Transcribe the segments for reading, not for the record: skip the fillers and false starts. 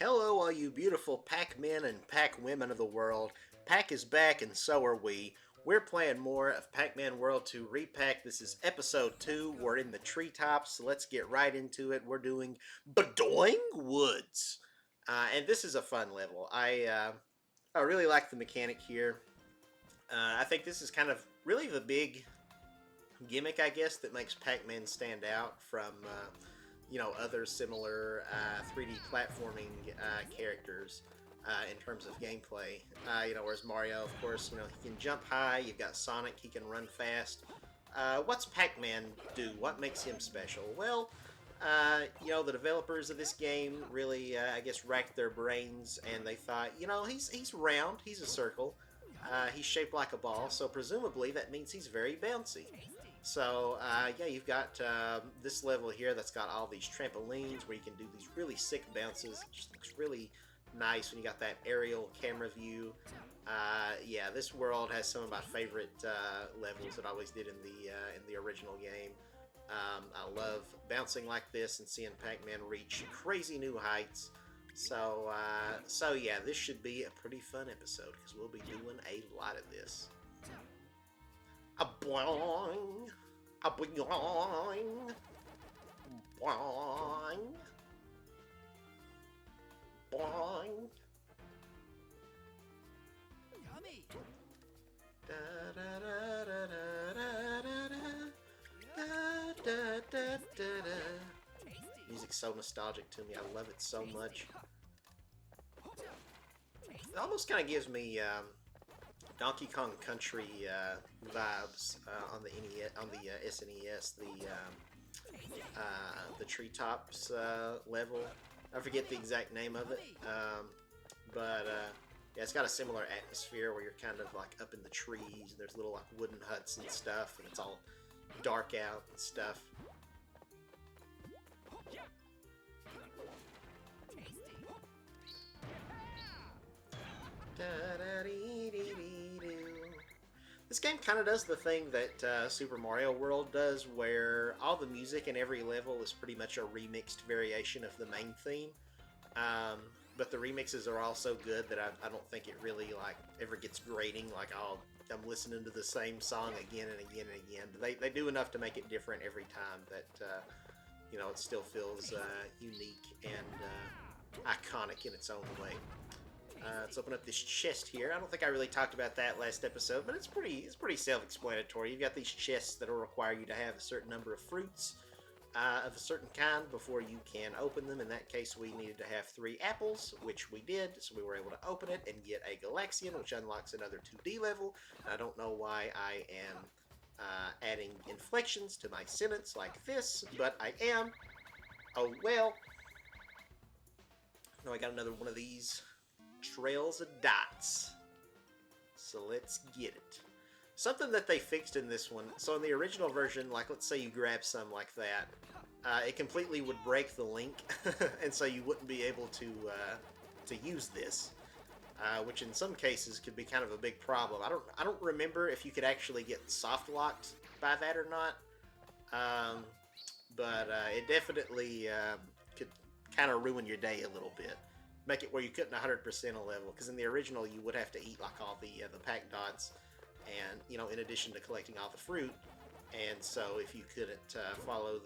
Hello, all you beautiful Pac-Men and Pac-Women of the world. Pac is back, and so are we. We're playing more of Pac-Man World 2 Re-Pac. This is episode 2. We're in the treetops, so let's get right into it. We're doing Bedoing Woods. And this is a fun level. I really like the mechanic here. I think this is kind of really the big gimmick, I guess, that makes Pac-Man stand out from other similar 3D platforming characters in terms of gameplay. Whereas Mario, of course, he can jump high. You've got Sonic, he can run fast. What's Pac-Man do? What makes him special? Well, the developers of this game really, I guess, racked their brains and they thought, he's round, he's a circle, he's shaped like a ball, so presumably that means he's very bouncy. So, you've got this level here that's got all these trampolines where you can do these really sick bounces. It just looks really nice when you got that aerial camera view. This world has some of my favorite levels that I always did in the original game. I love bouncing like this and seeing Pac-Man reach crazy new heights. So this should be a pretty fun episode because we'll be doing a lot of this. A boing, a boing, boing, boing. Yummy. Da da da da da da da da da da da. Music's so nostalgic to me. I love it so much. It almost kind of gives me Donkey Kong Country vibes on the SNES, the treetops level. I forget the exact name of it, but it's got a similar atmosphere where you're kind of like up in the trees. And there's little like wooden huts and stuff, and it's all dark out and stuff. This game kind of does the thing that Super Mario World does, where all the music in every level is pretty much a remixed variation of the main theme. But the remixes are all so good that I don't think it really ever gets grating. I'm listening to the same song again and again and again. They do enough to make it different every time that it still feels unique and iconic in its own way. Let's open up this chest here. I don't think I really talked about that last episode, but it's pretty self-explanatory. You've got these chests that will require you to have a certain number of fruits of a certain kind before you can open them. In that case, we needed to have 3 apples, which we did, so we were able to open it and get a Galaxian, which unlocks another 2D level. I don't know why I am adding inflections to my sentence like this, but I am. Oh well. Now I got another one of these trails of dots. So let's get it. Something that they fixed in this one, so in the original version, let's say you grab some like that, it completely would break the link, and so you wouldn't be able to use this, which in some cases could be kind of a big problem. I don't remember if you could actually get soft locked by that or not, but it definitely could kind of ruin your day a little bit. Make it where you couldn't 100% a level, because in the original you would have to eat all the Pac dots, and in addition to collecting all the fruit, and so if you couldn't follow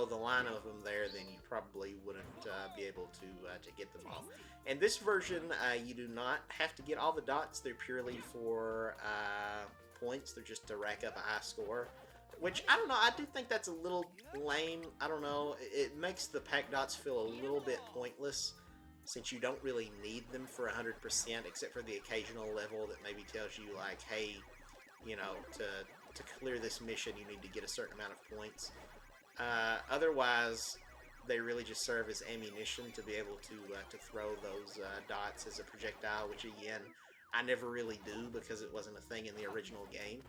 the line of them there, then you probably wouldn't be able to get them all. And this version, you do not have to get all the dots. They're purely for points. They're just to rack up a high score. Which, I don't know, I do think that's a little lame. I don't know, it makes the Pac Dots feel a little bit pointless, since you don't really need them for 100%, except for the occasional level that maybe tells you, hey, to clear this mission, you need to get a certain amount of points. Otherwise, they really just serve as ammunition to be able to throw those dots as a projectile, which, again, I never really do because it wasn't a thing in the original game.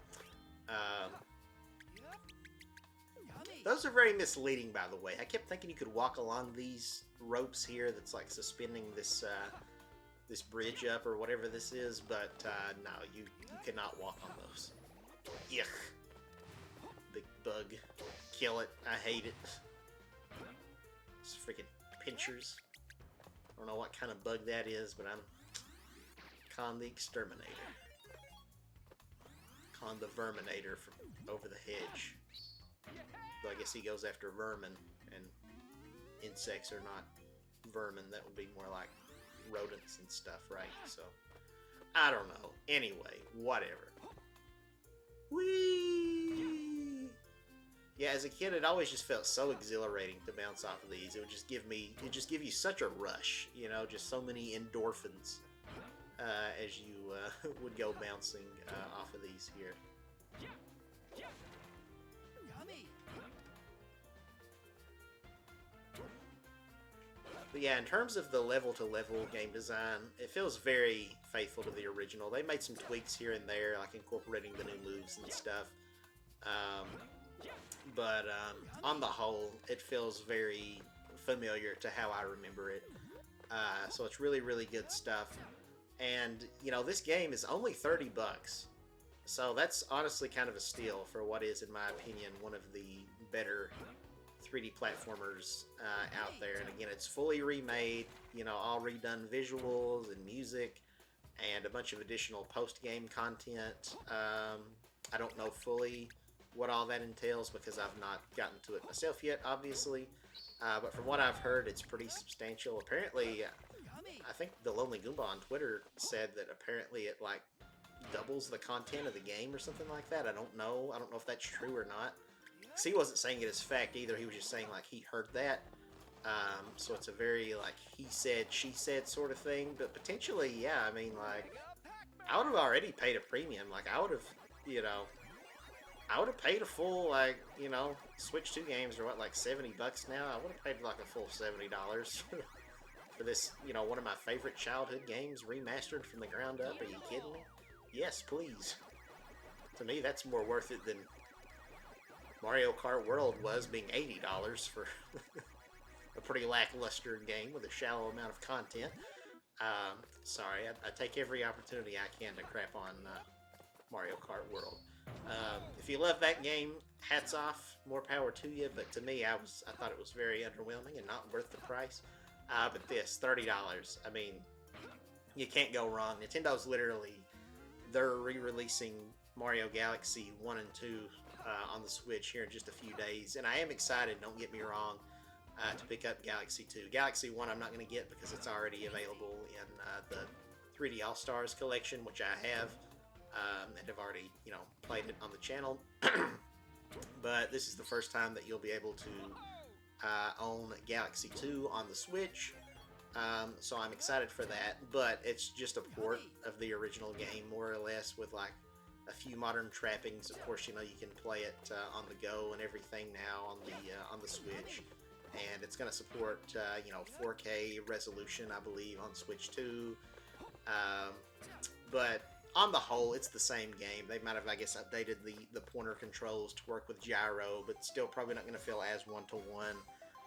Those are very misleading, by the way. I kept thinking you could walk along these ropes here that's suspending this this bridge up or whatever this is, but no, you cannot walk on those. Yuck. Big bug. Kill it. I hate it. It's freaking pinchers. don't know what kind of bug that is, but I'm Con the Exterminator. Con the Verminator from over the hedge. Though I guess he goes after vermin, and insects are not vermin. That would be more like rodents and stuff, right? So, I don't know. Anyway, whatever. Whee! Yeah, as a kid, it always just felt so exhilarating to bounce off of these. It would just give you such a rush, you know, just so many endorphins as you would go bouncing off of these here. But yeah, in terms of the level-to-level game design, it feels very faithful to the original. They made some tweaks here and there, like incorporating the new moves and stuff. But on the whole, it feels very familiar to how I remember it. So it's really, really good stuff. And, you know, this game is only $30. So that's honestly kind of a steal for what is, in my opinion, one of the better 3D platformers out there. And again, it's fully remade, you know, all redone visuals and music and a bunch of additional post-game content. I don't know fully what all that entails because I've not gotten to it myself yet, obviously. But from what I've heard, it's pretty substantial. Apparently, I think the Lonely Goomba on Twitter said that apparently it, like, doubles the content of the game or something like that. I don't know. I don't know if that's true or not. Because he wasn't saying it as fact either. He was just saying, like, he heard that. So it's a very, like, he said, she said sort of thing. But potentially, yeah, I mean, like, I would have already paid a premium. Like, I would have, you know, I would have paid a full, like, you know, Switch 2 games are what, like $70 now? I would have paid like a full $70 for this, you know, one of my favorite childhood games remastered from the ground up. Are you kidding me? Yes, please. To me, that's more worth it than Mario Kart World was being $80 for a pretty lackluster game with a shallow amount of content. Sorry, I take every opportunity I can to crap on Mario Kart World. If you love that game, hats off, more power to you. But to me, I thought it was very underwhelming and not worth the price. But this $30, I mean, you can't go wrong. Nintendo's literally, they're re-releasing Mario Galaxy 1 and 2 on the Switch here in just a few days, and I am excited. Don't get me wrong. To pick up Galaxy 2. Galaxy 1 I'm not going to get because it's already available in the 3D All-Stars collection, which I have. And have already, you know, played it on the channel. But this is the first time that you'll be able to own Galaxy 2 on the Switch. So I'm excited for that. But it's just a port of the original game, more or less, with like a few modern trappings. Of course, you know, you can play it on the go and everything now on the Switch. And it's going to support, you know, 4K resolution, I believe, on Switch 2. But on the whole, it's the same game. They might have, I guess, updated the pointer controls to work with gyro, but still probably not going to feel as one-to-one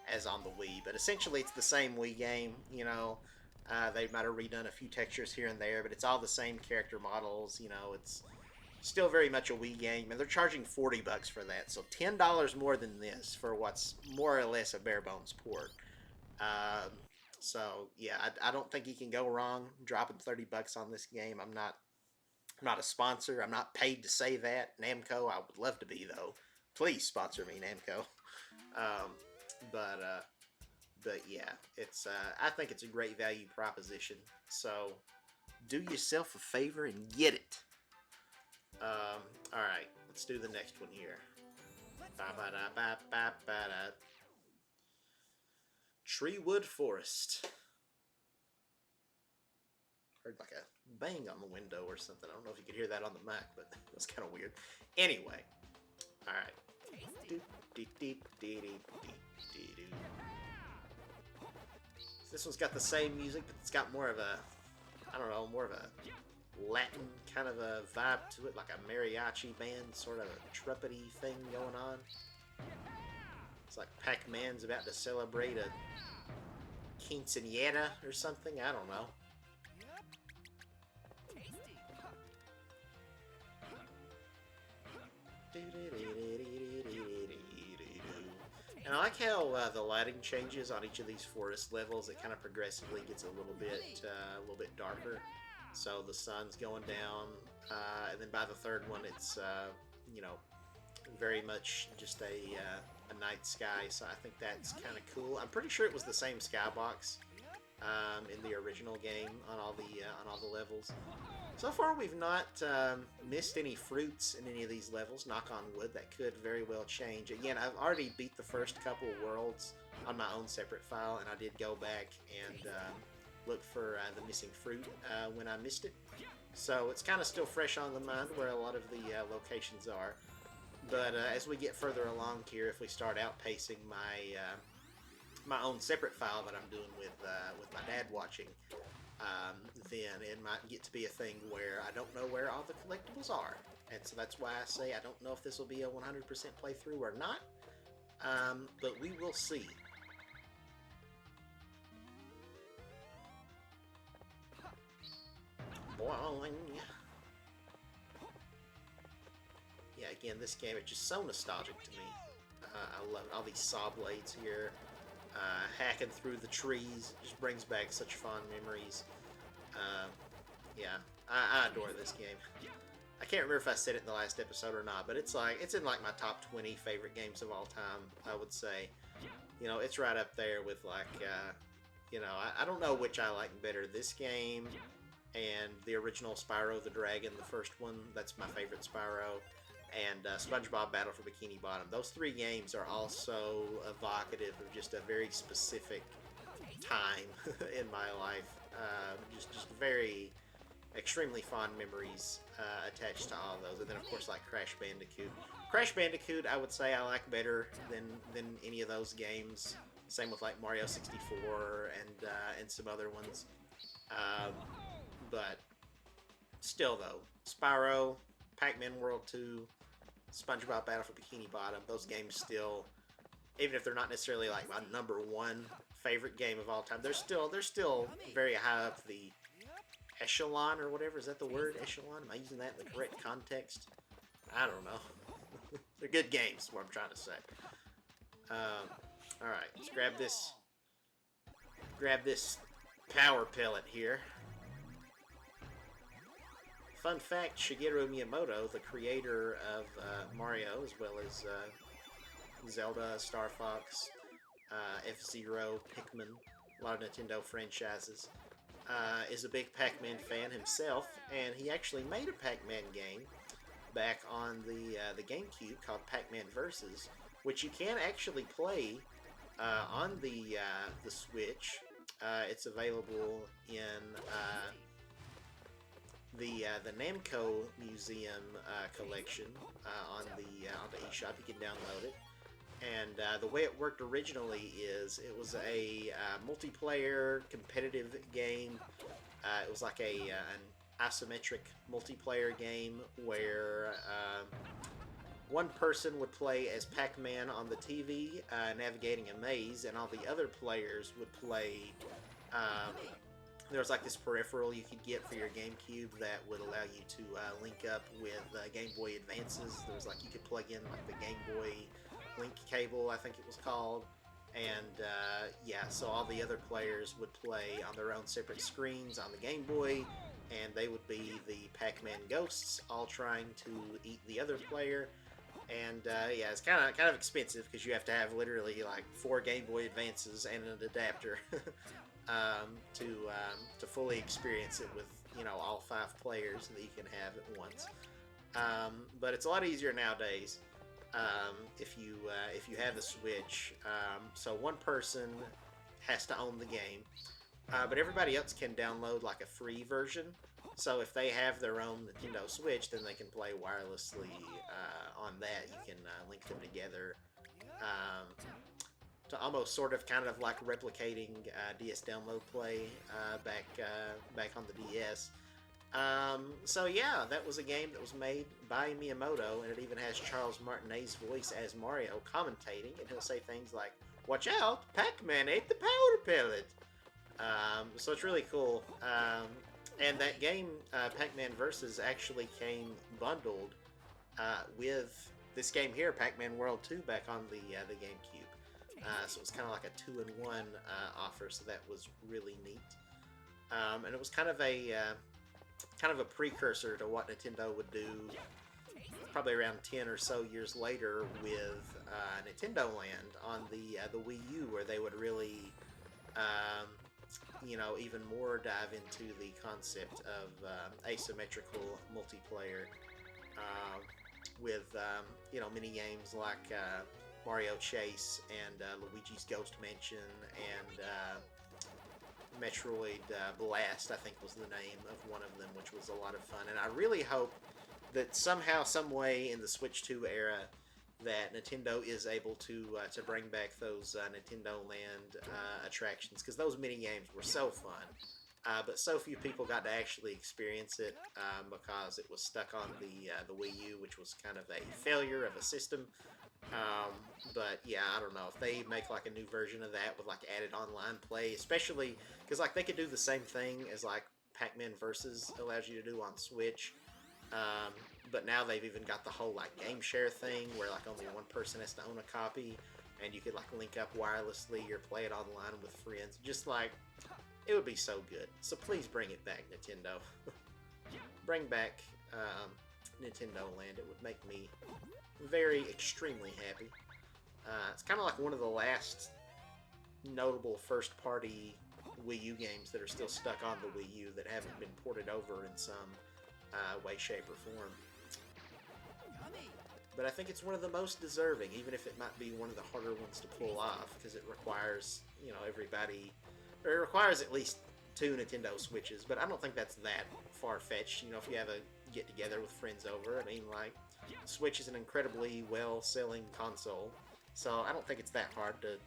as on the Wii. But essentially, it's the same Wii game, you know. They might have redone a few textures here and there, but it's all the same character models, you know. It's still very much a Wii game, and they're charging $40 for that. So $10 more than this for what's more or less a bare-bones port. So, yeah, I don't think you can go wrong dropping $30 on this game. I'm not a sponsor. I'm not paid to say that. Namco, I would love to be, though. Please sponsor me, Namco. But yeah, it's I think it's a great value proposition. So do yourself a favor and get it. All right, let's do the next one here. Treewood Forest. Heard like a bang on the window or something. I don't know if you could hear that on the mic, but it was kind of weird. Anyway, all right. This one's got the same music, but it's got more of a, I don't know, more of a Latin kind of a vibe to it, like a mariachi band, sort of a trumpety thing going on. It's like Pac-Man's about to celebrate a quinceañera or something. I don't know. And And I like how the lighting changes on each of these forest levels. It kind of progressively gets a little bit darker. So the sun's going down, and then by the third one, it's you know, very much just a night sky. So I think that's kind of cool. I'm pretty sure it was the same skybox in the original game on all the levels. So far, we've not missed any fruits in any of these levels. Knock on wood, that could very well change. Again, I've already beat the first couple worlds on my own separate file, and I did go back and look for the missing fruit when I missed it. So it's kind of still fresh on the mind where a lot of the locations are. But as we get further along here, if we start outpacing my own separate file that I'm doing with my dad watching, then it might get to be a thing where I don't know where all the collectibles are. And so that's why I say I don't know if this will be a 100% playthrough or not, but we will see. Boing. Yeah, again, this game is just so nostalgic to me. I love it. All these saw blades here. Hacking through the trees just brings back such fond memories. Yeah, I adore this game. I can't remember if I said it in the last episode or not, but it's in like my top 20 favorite games of all time, I would say. You know, it's right up there with like, you know, I don't know which I like better, this game and the original Spyro the Dragon, the first one. That's my favorite Spyro. And SpongeBob Battle for Bikini Bottom. Those three games are also evocative of just a very specific time in my life. Just very, extremely fond memories attached to all those. And then, of course, like Crash Bandicoot. Crash Bandicoot, I would say I like better than any of those games. Same with like Mario 64 and some other ones. But still, though, Spyro, Pac-Man World 2, SpongeBob Battle for Bikini Bottom, those games still, even if they're not necessarily like my number one favorite game of all time, they're still very high up the echelon, or whatever. Is that the word, echelon? Am I using that in the correct context? I don't know. They're good games, is what I'm trying to say. Alright, let's grab this power pellet here. Fun fact, Shigeru Miyamoto, the creator of Mario, as well as Zelda, Star Fox, F-Zero, Pikmin, a lot of Nintendo franchises, is a big Pac-Man fan himself, and he actually made a Pac-Man game back on the GameCube called Pac-Man Versus, which you can actually play on the Switch. It's available in the Namco Museum collection on the eShop. You can download it. And the way it worked originally is it was a multiplayer competitive game. It was like an isometric multiplayer game where one person would play as Pac-Man on the TV, navigating a maze, and all the other players would play. There was like this peripheral you could get for your GameCube that would allow you to link up with Game Boy Advances. There was like, you could plug in like the Game Boy Link cable, I think it was called. And yeah, so all the other players would play on their own separate screens on the Game Boy, and they would be the Pac-Man ghosts, all trying to eat the other player. And yeah, it's kind of expensive because you have to have literally like 4 Game Boy Advances and an adapter to fully experience it with, you know, all 5 players that you can have at once. But it's a lot easier nowadays if you have the Switch. So one person has to own the game, but everybody else can download like a free version. So if they have their own Nintendo Switch, then they can play wirelessly on that. You can link them together to almost sort of kind of like replicating DS download play back on the DS. So yeah, that was a game that was made by Miyamoto, and it even has Charles Martinet's voice as Mario commentating, and he'll say things like, "Watch out, Pac-Man ate the powder pellet." So it's really cool. And that game, Pac-Man Versus, actually came bundled with this game here, Pac-Man World 2, back on the GameCube. So it was kind of like a 2-in-1 offer, so that was really neat. And it was kind of a precursor to what Nintendo would do probably around 10 or so years later with Nintendo Land on the Wii U, where they would really even more dive into the concept of asymmetrical multiplayer with mini games like Mario Chase and Luigi's Ghost Mansion and Metroid Blast, I think was the name of one of them, which was a lot of fun. And I really hope that somehow, some way in the Switch 2 era, that Nintendo is able to bring back those Nintendo Land attractions, because those mini games were so fun. But so few people got to actually experience it because it was stuck on the Wii U, which was kind of a failure of a system. But yeah, I don't know if they make like a new version of that with like added online play, especially because like they could do the same thing as like Pac-Man Versus allows you to do on Switch. But now they've even got the whole like game share thing where like only one person has to own a copy, and you could like link up wirelessly or play it online with friends. Just like it would be so good. So please bring it back, Nintendo. Bring back Nintendo Land. It would make me very extremely happy. It's kind of like one of the last notable first-party Wii U games that are still stuck on the Wii U that haven't been ported over in some way, shape, or form. But I think it's one of the most deserving, even if it might be one of the harder ones to pull off, because it requires, everybody, or it requires at least 2 Nintendo Switches, but I don't think that's that far-fetched. If you have a get-together with friends over, I mean, like, Switch is an incredibly well-selling console, so I don't think it's that hard to,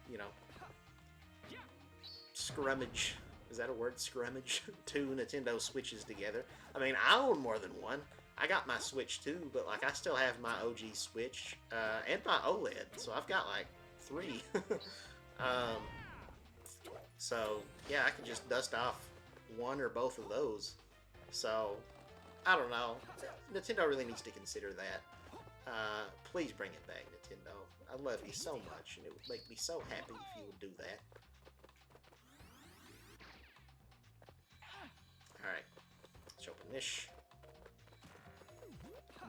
scrummage, is that a word, scrummage, 2 Nintendo Switches together. I mean, I own more than one. I got my Switch too, but like I still have my OG Switch and my OLED, so I've got like 3. So yeah, I can just dust off one or both of those. So I don't know. Nintendo really needs to consider that. Please bring it back, Nintendo. I love you so much, and it would make me so happy if you would do that. Alright, let's open this.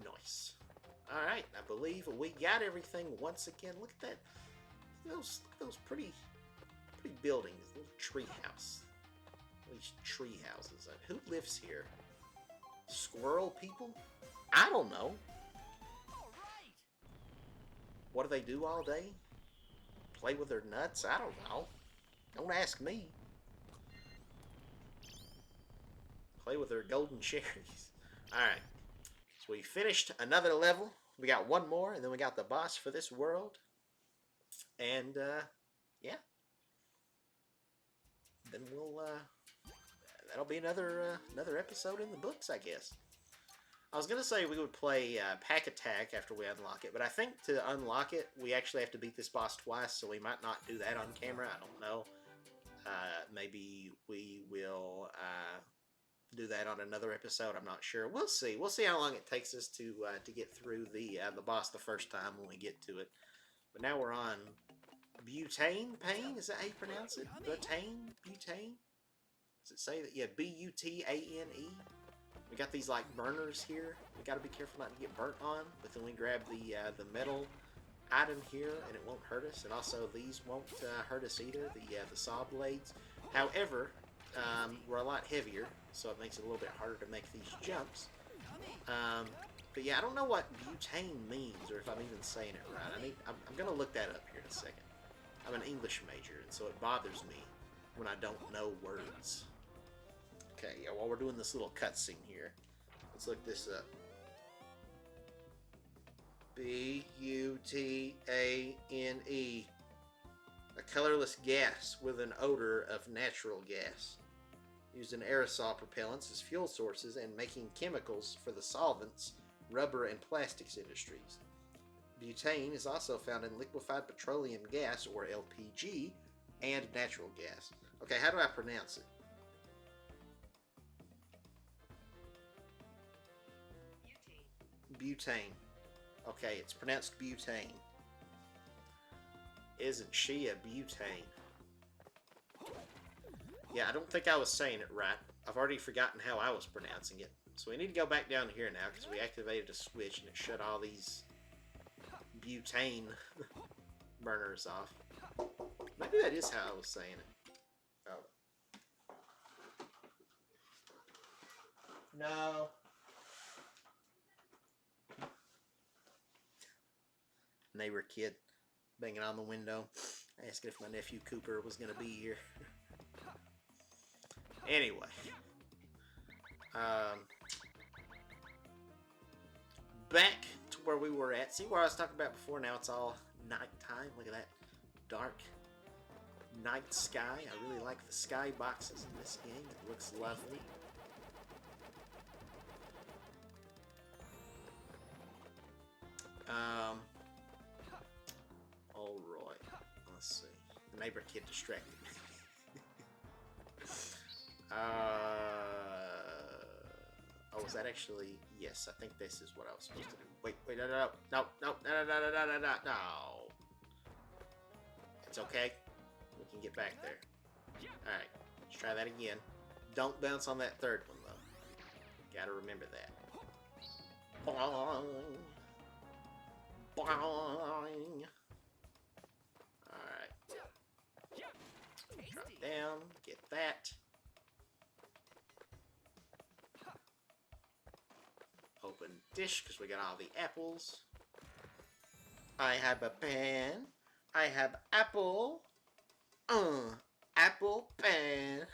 Nice. Alright, I believe we got everything once again. Look at that. Those pretty buildings. Little tree house. These tree houses. Who lives here? Squirrel people? I don't know. What do they do all day? Play with their nuts? I don't know. Don't ask me. Play with their golden cherries. Alright. So we finished another level. We got one more, and then we got the boss for this world. And, yeah. Then we'll, that'll be another episode in the books, I guess. I was going to say we would play Pack Attack after we unlock it, but I think to unlock it, we actually have to beat this boss twice, so we might not do that on camera. I don't know. Maybe we will do that on another episode. I'm not sure. We'll see. We'll see how long it takes us to get through the boss the first time when we get to it. But now we're on Butane Pain? Is that how you pronounce it? Butane? Butane? Does it say that? Yeah, B-U-T-A-N-E. We got these like burners here. We got to be careful not to get burnt on. But then we grab the metal item here, and it won't hurt us. And also these won't hurt us either. The saw blades. However, we're a lot heavier, so it makes it a little bit harder to make these jumps. But yeah, I don't know what butane means, or if I'm even saying it right. I'm gonna look that up here in a second. I'm an English major, and so it bothers me when I don't know words. Okay, yeah, while we're doing this little cutscene here, let's look this up. B-U-T-A-N-E. A colorless gas with an odor of natural gas. Used in aerosol propellants as fuel sources and making chemicals for the solvents, rubber, and plastics industries. Butane is also found in liquefied petroleum gas, or LPG, and natural gas. Okay, how do I pronounce it? Butane. Okay, it's pronounced butane. Isn't she a butane? Yeah, I don't think I was saying it right. I've already forgotten how I was pronouncing it. So we need to go back down here now because we activated a switch and it shut all these butane burners off. Maybe that is how I was saying it. Oh. No. Neighbor kid banging on the window, asking if my nephew Cooper was going to be here. Anyway. Back to where we were at. See where I was talking about before? Now it's all nighttime. Look at that dark night sky. I really like the sky boxes in this game. It looks lovely. Alright. Let's see. The neighbor kid distracted me. Oh, is that actually... Yes, I think this is what I was supposed to do. Wait, no. It's okay. We can get back there. Alright, let's try that again. Don't bounce on that third one, though. Gotta remember that. Boing. Boing. Alright. Drop down, get that. Open dish, because we got all the apples. I have a pen. I have apple. Apple pen.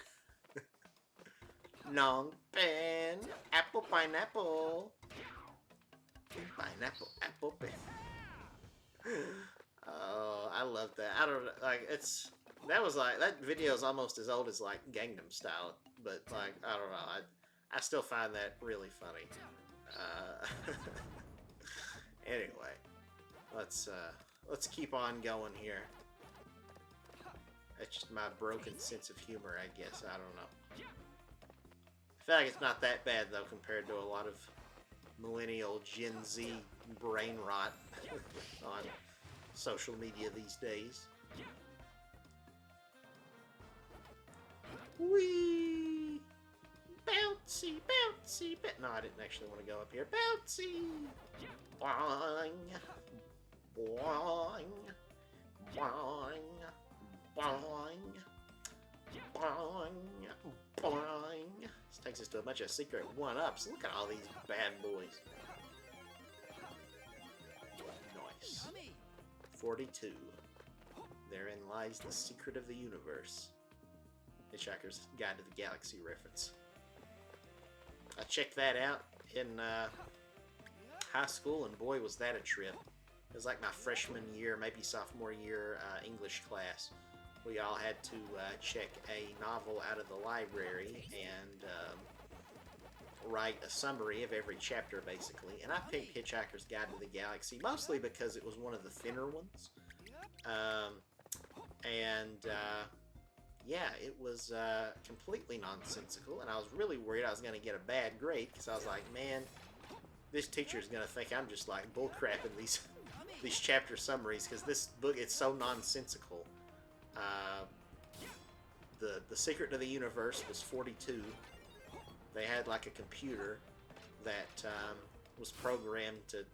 Long pen. Apple pineapple. Pineapple apple pen. Oh, I love that. I don't like that video is almost as old as like Gangnam Style, but like I don't know. I still find that really funny. Anyway, let's keep on going here. That's just my broken sense of humor, I guess. I don't know. I feel like it's not that bad though compared to a lot of millennial Gen Z brain rot on social media these days. Whee! Bouncy, bouncy, no, I didn't actually want to go up here. Bouncy! Boing! Boing! Boing! Boing! Boing! Boing! This takes us to a bunch of secret one-ups. Look at all these bad boys. Nice. 42. Therein lies the secret of the universe. Hitchhiker's Guide to the Galaxy reference. I checked that out in high school, and boy, was that a trip. It was like my freshman year, maybe sophomore year English class. We all had to check a novel out of the library and write a summary of every chapter, basically. And I picked Hitchhiker's Guide to the Galaxy, mostly because it was one of the thinner ones. Yeah, it was completely nonsensical, and I was really worried I was going to get a bad grade, because I was like, man, this teacher's going to think I'm just like bullcrapping these chapter summaries, because this book, it's so nonsensical. The Secret of the Universe was 42. They had like a computer that was programmed to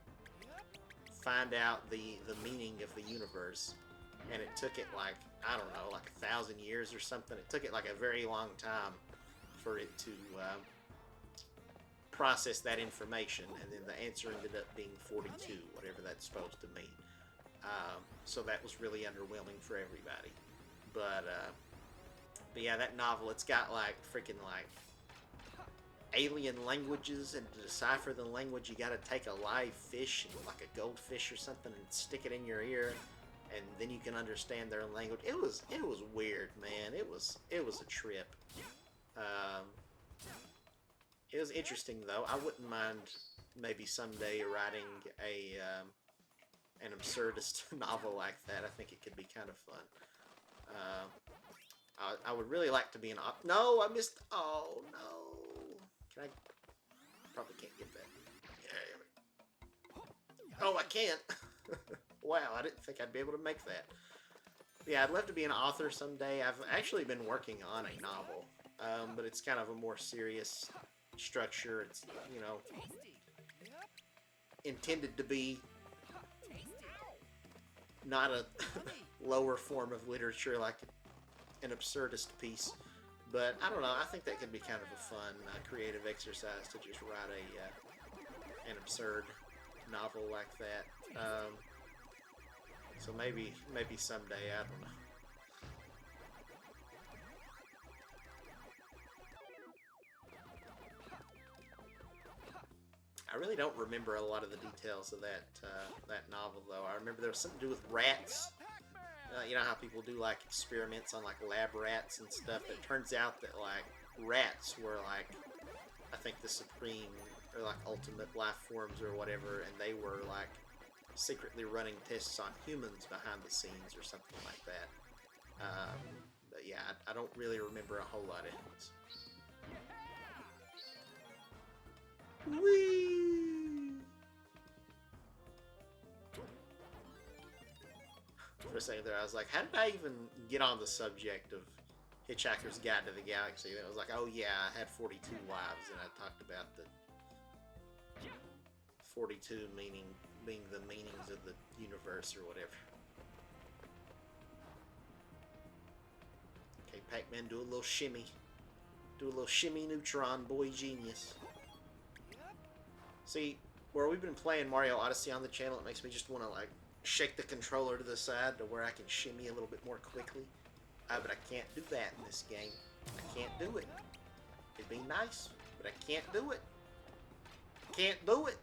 find out the meaning of the universe, and it took it like, I don't know, like 1,000 years or something. It took it like a very long time for it to process that information, and then the answer ended up being 42, whatever that's supposed to mean. So that was really underwhelming for everybody. But yeah, that novel, it's got like freaking like alien languages, and to decipher the language you gotta take a live fish, like a goldfish or something, and stick it in your ear, and then you can understand their language. It was weird, man. It was a trip. It was interesting though. I wouldn't mind maybe someday writing an absurdist novel like that. I think it could be kind of fun. I would really like to be an no, I missed. Oh no! Can I? Probably can't get that. Yeah. Oh, I can't. Wow, I didn't think I'd be able to make that. Yeah, I'd love to be an author someday. I've actually been working on a novel, but it's kind of a more serious structure. It's, you know, intended to be not a lower form of literature like an absurdist piece. But I don't know. I think that could be kind of a fun, creative exercise to just write an absurd novel like that. So maybe someday. I don't know. I really don't remember a lot of the details of that novel though. I remember there was something to do with rats. You know how people do like experiments on like lab rats and stuff. It turns out that like rats were like, I think the supreme or like ultimate life forms or whatever, and they were like secretly running tests on humans behind the scenes or something like that. But yeah, I don't really remember a whole lot of it. Whee! For a second there, I was like, how did I even get on the subject of Hitchhiker's Guide to the Galaxy? And I was like, oh yeah, I had 42 lives, and I talked about the 42 being the meanings of the universe or whatever. Okay, Pac-Man, do a little shimmy. Do a little shimmy neutron, boy genius. See, where we've been playing Mario Odyssey on the channel, it makes me just want to, like, shake the controller to the side to where I can shimmy a little bit more quickly. But I can't do that in this game. I can't do it. It'd be nice, but I can't do it. Can't do it.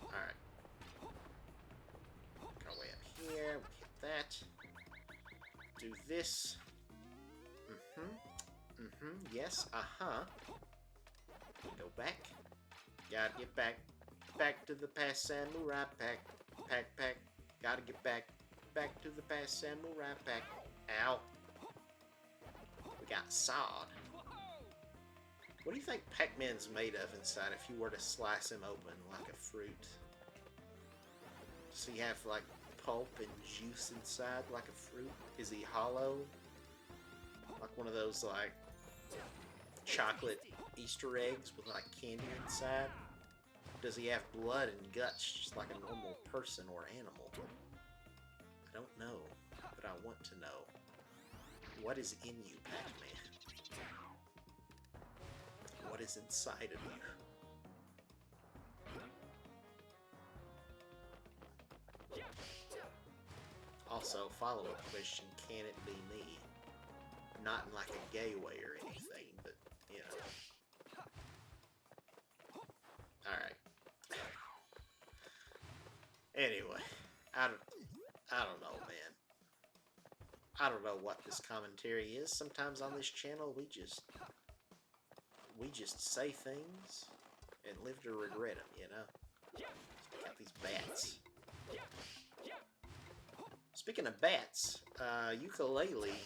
Alright. Go way up here. We hit that. Do this. Yes, Go back. Gotta get back. Back to the past samurai pack. Pack. Gotta get back. Back to the past samurai pack. Ow. We got sawed. What do you think Pac-Man's made of inside if you were to slice him open like a fruit? Does he have like pulp and juice inside like a fruit? Is he hollow? Like one of those like chocolate Easter eggs with like candy inside? Does he have blood and guts just like a normal person or animal? I don't know, but I want to know. What is in you, Pac-Man? What is inside of you? Also, follow-up question, can it be me? Not in like a gay way or anything, but, you know. Alright. Anyway, I don't know, man. I don't know what this commentary is. Sometimes on this channel, we just say things and live to regret them, you know? Got these bats. Speaking of bats, Ukulele,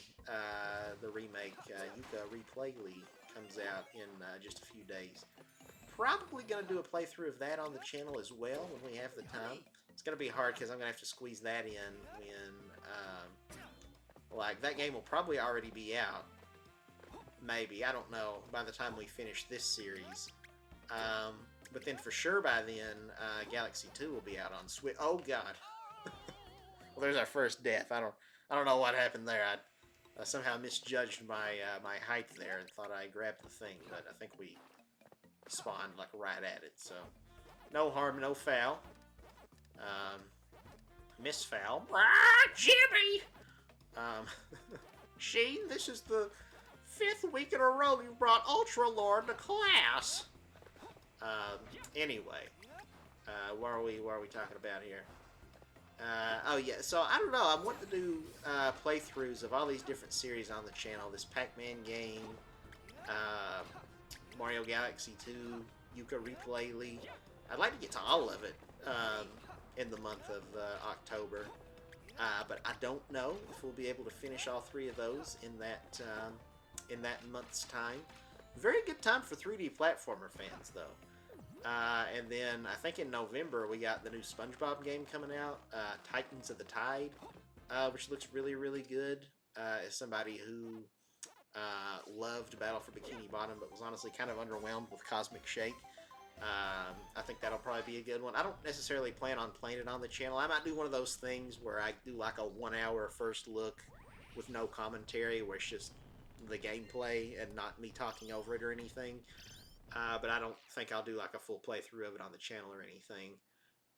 the remake, Yuka Replay-ly, comes out in just a few days. Probably going to do a playthrough of that on the channel as well when we have the time. It's going to be hard because I'm going to have to squeeze that in when, like, that game will probably already be out. Maybe, I don't know, by the time we finish this series. But then for sure by then, Galaxy 2 will be out on Switch. Oh god. Well, there's our first death. I don't know what happened there. I somehow misjudged my my height there and thought I grabbed the thing, but I think we spawned like right at it. So no harm, no foul. Miss foul. Ah, Jimmy. Sheen, this is the 5th week in a row you brought Ultra Lord to class. Anyway, what are we talking about here? Oh yeah, so I don't know. I want to do playthroughs of all these different series on the channel. This Pac-Man game, Mario Galaxy 2, Yuka Replay-ly. I'd like to get to all of it in the month of October, but I don't know if we'll be able to finish all 3 of those in that month's time. Very good time for 3D platformer fans, though. And then I think in November we got the new SpongeBob game coming out, Titans of the Tide, which looks really, really good. As somebody who loved Battle for Bikini Bottom, but was honestly kind of underwhelmed with Cosmic Shake. I think that'll probably be a good one. I don't necessarily plan on playing it on the channel. I might do one of those things where I do like a 1 hour first look with no commentary, where it's just the gameplay and not me talking over it or anything. But I don't think I'll do like a full playthrough of it on the channel or anything.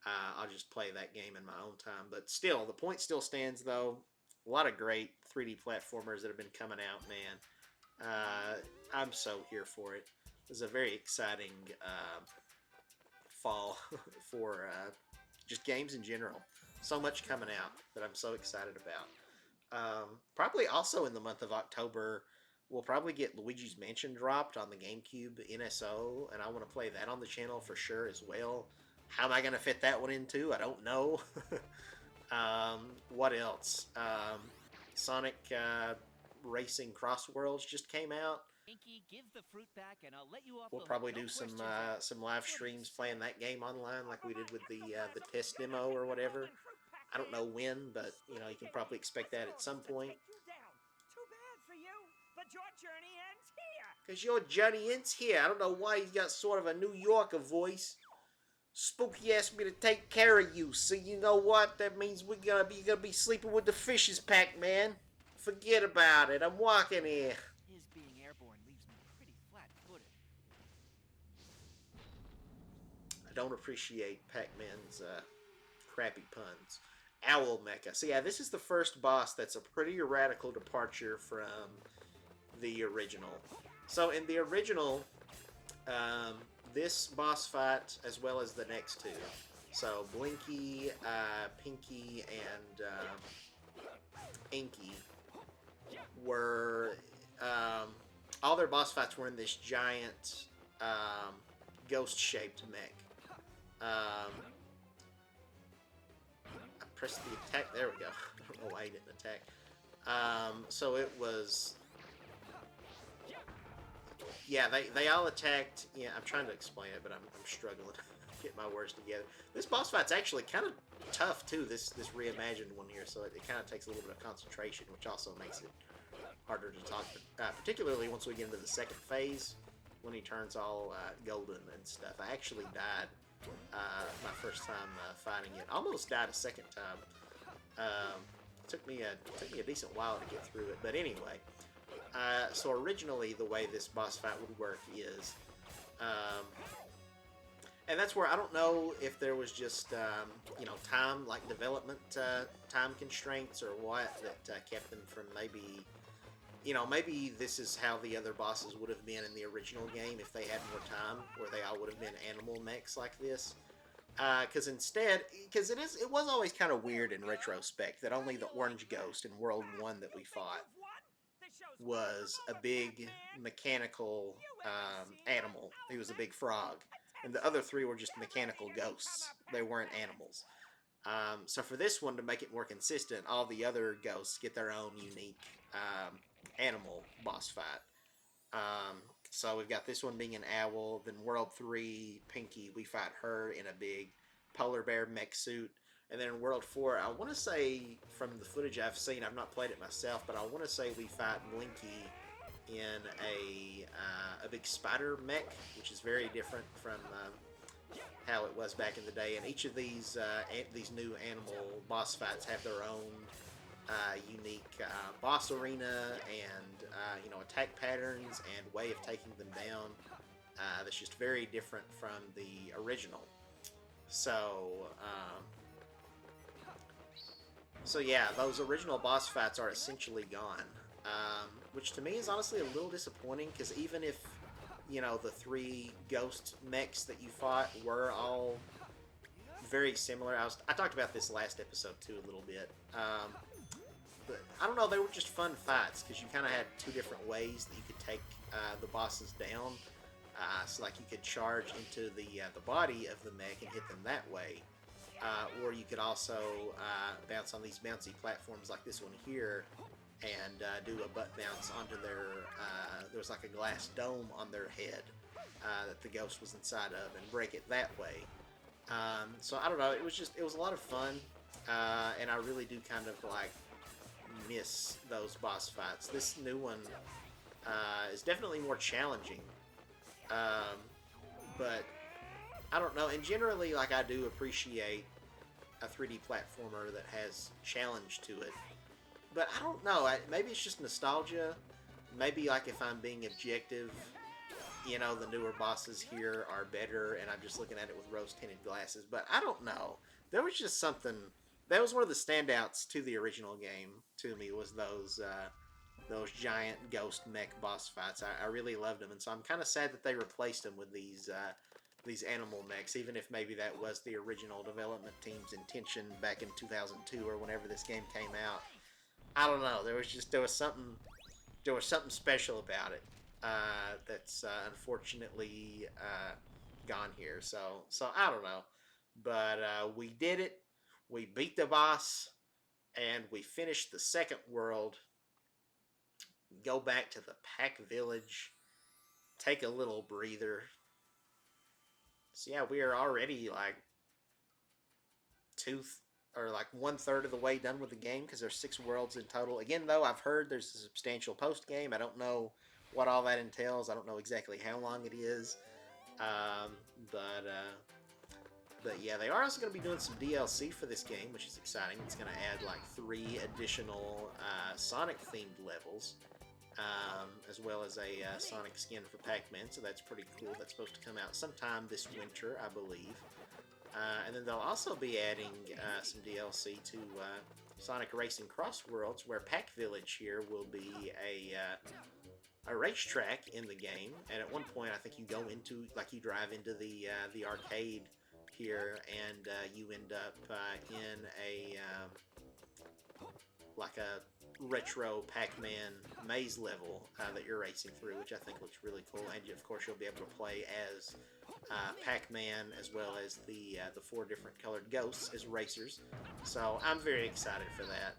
I'll just play that game in my own time. But still, the point still stands, though. A lot of great 3D platformers that have been coming out, man. I'm so here for it. This is a very exciting fall for just games in general. So much coming out that I'm so excited about. Probably also in the month of October, we'll probably get Luigi's Mansion dropped on the GameCube NSO, and I want to play that on the channel for sure as well. How am I going to fit that one into? I don't know. What else? Sonic Racing Cross Worlds just came out. Give the fruit back and I'll let you off We'll the probably hook. No do some questions live streams playing that game online, like we did with the test demo or whatever. I don't know when, but you know you can probably expect that at some point. Too bad for you, but your journey ends here. Cause your Johnny ends here. I don't know why he's got sort of a New Yorker voice. Spooky asked me to take care of you, so you know what? That means you're gonna be sleeping with the fishes, Pac-Man. Forget about it. I'm walking here. His being airborne leaves me pretty flat-footed. I don't appreciate Pac-Man's crappy puns. Owl Mecha. So yeah, this is the first boss that's a pretty radical departure from the original. So in the original, this boss fight, as well as the next two, so Blinky, Pinky, and Inky, were all their boss fights were in this giant ghost-shaped mech. I pressed the attack. There we go. I don't know why he didn't attack. So it was. Yeah, they all attacked. Yeah, I'm trying to explain it, but I'm struggling to get my words together. This boss fight's actually kind of tough too. This reimagined one here, so it kind of takes a little bit of concentration, which also makes it harder to talk. Particularly once we get into the second phase, when he turns all golden and stuff. I actually died my first time fighting it. Almost died a second time. Took me a decent while to get through it, but anyway. So originally, the way this boss fight would work is, and that's where I don't know if there was just time, like development time constraints or what that kept them from maybe this is how the other bosses would have been in the original game if they had more time, where they all would have been animal mechs like this. Because it was always kind of weird in retrospect that only the Orange Ghost in World 1 that we fought was a big mechanical animal. He was a big frog. And the other three were just mechanical ghosts. They weren't animals. So for this one, to make it more consistent, all the other ghosts get their own unique animal boss fight. So we've got this one being an owl. Then World 3, Pinky, we fight her in a big polar bear mech suit. And then in World 4, I want to say, from the footage I've seen, I've not played it myself, but I want to say we fight Blinky in a big spider mech, which is very different from how it was back in the day. And each of these new animal boss fights have their own unique boss arena and attack patterns and way of taking them down. That's just very different from the original. So yeah, those original boss fights are essentially gone, which to me is honestly a little disappointing, because even if, the three ghost mechs that you fought were all very similar, I talked about this last episode too a little bit, but I don't know, they were just fun fights, because you kind of had two different ways that you could take the bosses down. So like you could charge into the body of the mech and hit them that way. Or you could also bounce on these bouncy platforms like this one here and do a butt bounce onto their. There was like a glass dome on their head that the ghost was inside of, and break it that way. So I don't know. It was a lot of fun, and I really do kind of like miss those boss fights. This new one is definitely more challenging, um, but I don't know. And generally, like I do appreciate a 3D platformer that has challenge to it. But I don't know. Maybe it's just nostalgia. Maybe like if I'm being objective, the newer bosses here are better, and I'm just looking at it with rose-tinted glasses. But I don't know. There was just something. That was one of the standouts to the original game to me. Was those giant ghost mech boss fights. I really loved them, and so I'm kind of sad that they replaced them with these animal mechs, even if maybe that was the original development team's intention back in 2002 or whenever this game came out. I don't know. There was something special about it that's unfortunately gone here. So I don't know, but we did it. We beat the boss, and we finished the second world. Go back to the Pack Village, take a little breather. So yeah, we are already like like 1/3 of the way done with the game because there's 6 worlds in total. Again, though, I've heard there's a substantial post game. I don't know what all that entails. I don't know exactly how long it is. Um, but uh, but yeah, they are also going to be doing some DLC for this game, which is exciting. It's going to add like 3 additional Sonic themed levels. As well as a Sonic skin for Pac-Man, so that's pretty cool. That's supposed to come out sometime this winter, I believe. And then they'll also be adding some DLC to Sonic Racing Cross Worlds, where Pac Village here will be a racetrack in the game. And at one point, I think you go into, like, you drive into the arcade here, and you end up in like a retro Pac-Man maze level that you're racing through, which I think looks really cool. And of course, you'll be able to play as Pac-Man as well as the 4 different colored ghosts as racers. So I'm very excited for that.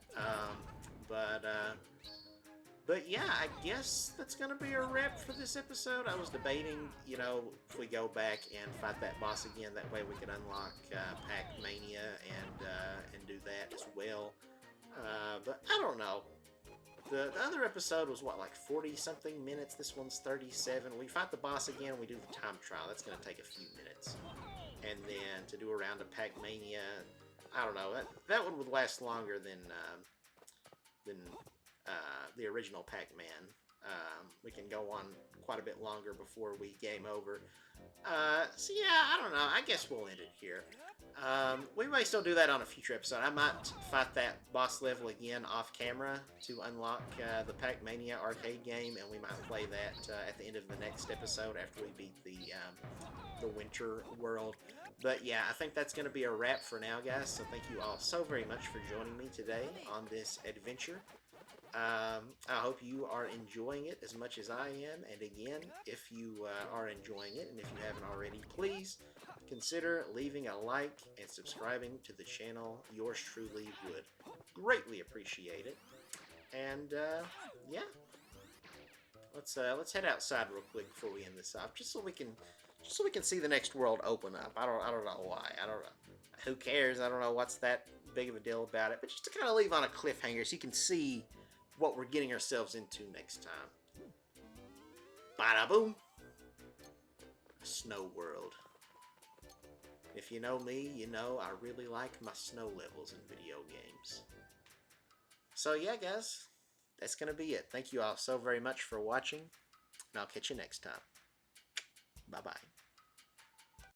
But yeah, I guess that's gonna be a wrap for this episode. I was debating, if we go back and fight that boss again, that way we could unlock Pac-Mania and do that as well. But I don't know. The other episode was what, like 40-something minutes? This one's 37. We fight the boss again, we do the time trial. That's going to take a few minutes. And then to do a round of Pac-Mania, I don't know. That one would last longer than the original Pac-Man. We can go on quite a bit longer before we game over. So yeah, I don't know. I guess we'll end it here. We may still do that on a future episode. I might fight that boss level again off camera to unlock the Pac-Mania arcade game, and we might play that at the end of the next episode after we beat the Winter World. But yeah, I think that's going to be a wrap for now, guys. So thank you all so very much for joining me today on this adventure. I hope you are enjoying it as much as I am. And again, if you are enjoying it, and if you haven't already, please consider leaving a like and subscribing to the channel. Yours truly would greatly appreciate it. And yeah, let's head outside real quick before we end this off, just so we can see the next world open up. I don't know why. I don't know. Who cares? I don't know what's that big of a deal about it. But just to kind of leave on a cliffhanger, so you can see what we're getting ourselves into next time. Bada boom! A snow world. If you know me, you know I really like my snow levels in video games. So yeah, guys, that's gonna be it. Thank you all so very much for watching, and I'll catch you next time. Bye bye.